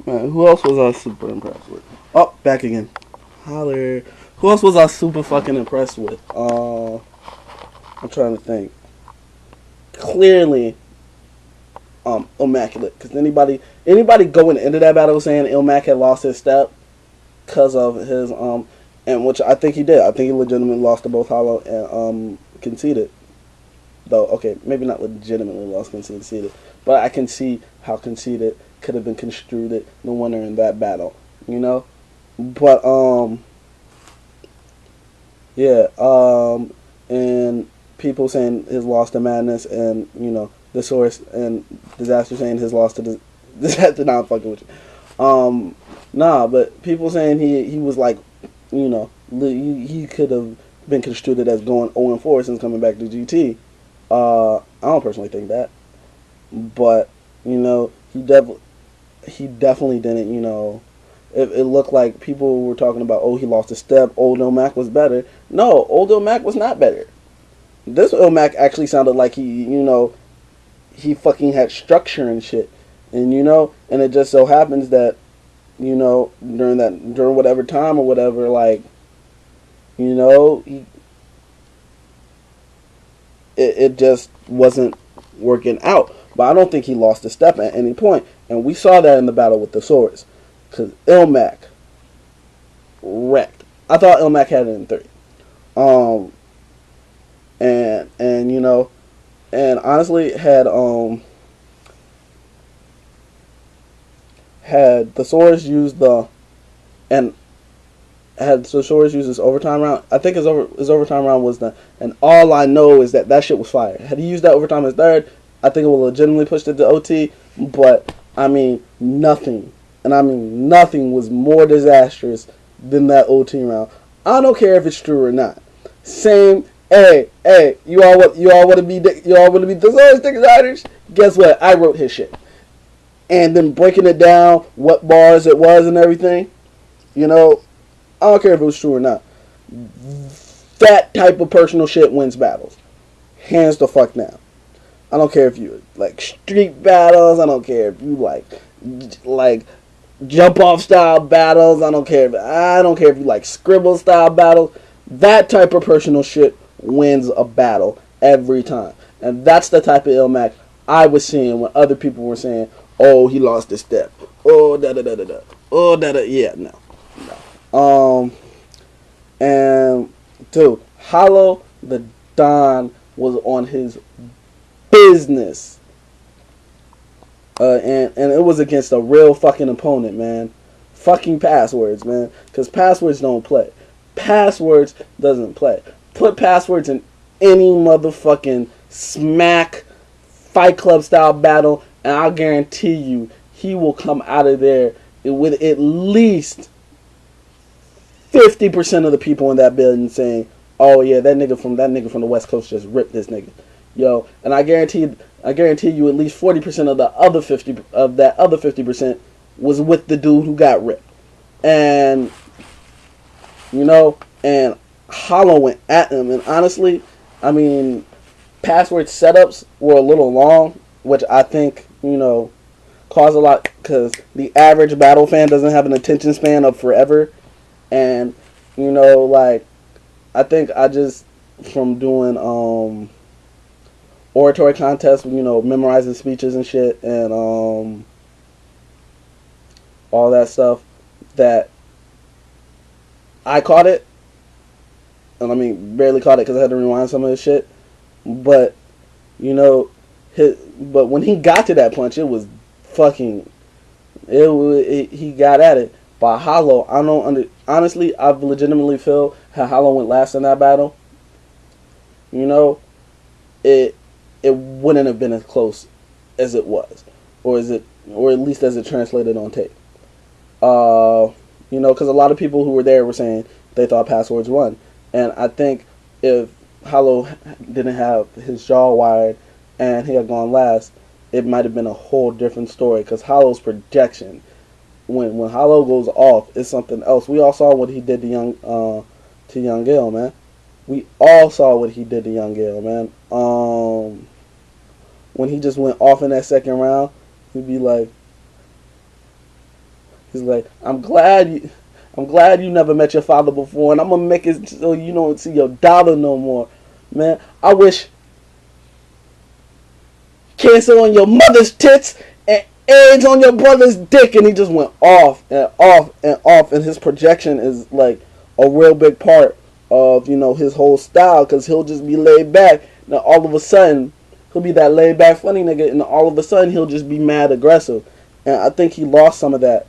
Man, who else was I super impressed with? Oh, back again. Holler. Who else was I super fucking impressed with? I'm trying to think. Clearly, Immaculate. Because anybody going into that battle saying Ilmac had lost his step because of his and which I think he did. I think he legitimately lost to both Hollow and conceded. Though, okay, maybe not legitimately lost conceded, but I can see how conceded could have been construed the winner in that battle. You know, but yeah, and people saying his loss to Madness, and the source and Disaster saying his loss to Disaster. Nah, I'm fucking with you. Nah, but people saying he was like, he could have been construed as going 0-4 since coming back to GT. I don't personally think that, but he definitely didn't. It looked like people were talking about, oh, he lost a step. Old Ilmac was better. No, old Ilmac was not better. This Ilmac actually sounded like he fucking had structure and shit, and it just so happens that during whatever time or whatever, like he it just wasn't working out. But I don't think he lost a step at any point, and we saw that in the battle with the swords, because Ilmac wrecked. I thought Ilmac had it in 3. Um, and and honestly, had the swords used and had the swords used this overtime round. I think his overtime round was done, and all I know is that shit was fire. Had he used that overtime as third, I think it would legitimately pushed it to OT. But I mean nothing, and I mean nothing was more disastrous than that OT round. I don't care if it's true or not. Same. Hey, you all want to be the Swords Stick Riders? Guess what? I wrote his shit, and then breaking it down, what bars it was and everything. I don't care if it was true or not. That type of personal shit wins battles. Hands the fuck down. I don't care if you like street battles. I don't care if you like jump off style battles. I don't care if you like scribble style battles. That type of personal shit wins a battle every time. And that's the type of Ilmac I was seeing when other people were saying, oh, he lost his step. Oh, da-da-da-da-da. Oh, da-da. Yeah, no. And dude, Hollow the Don was on his business. And it was against a real fucking opponent, man. Fucking Passwords, man. Because Passwords don't play. Passwords doesn't play. Put Passwords in any motherfucking smack Fight Club style battle, and I'll guarantee you he will come out of there with at least 50% of the people in that building saying, "Oh yeah, that nigga from the West Coast just ripped this nigga." Yo, and I guarantee you at least 40% of the other 50% was with the dude who got ripped. And and Hollow went at him, and honestly, I mean, Password setups were a little long, which I think, caused a lot, because the average battle fan doesn't have an attention span of forever. And like, I think I just, from doing oratory contests, memorizing speeches and shit, and all that stuff, that I caught it. And I mean, barely caught it because I had to rewind some of this shit. But but when he got to that punch, it was fucking. He got at it. By Hollow, honestly, I legitimately feel how Hollow went last in that battle. It wouldn't have been as close as it was, or at least as it translated on tape. Because a lot of people who were there were saying they thought Passwords won, and I think if Hollow didn't have his jaw wired and he had gone last, it might have been a whole different story. Because Hollow's projection, when Hollow goes off, is something else. We all saw what he did to Young Gale, man. We all saw what he did to Young Gale, man. When he just went off in that second round, he'd be like, He's like, I'm glad you never met your father before, and I'm gonna make it so you don't see your daughter no more. Man, I wish cancer on your mother's tits and AIDS on your brother's dick. And he just went off and off and off. And his projection is like a real big part of, you know, his whole style, because he'll just be laid back. Now all of a sudden, he'll be that laid back funny nigga, and all of a sudden he'll just be mad aggressive. And I think he lost some of that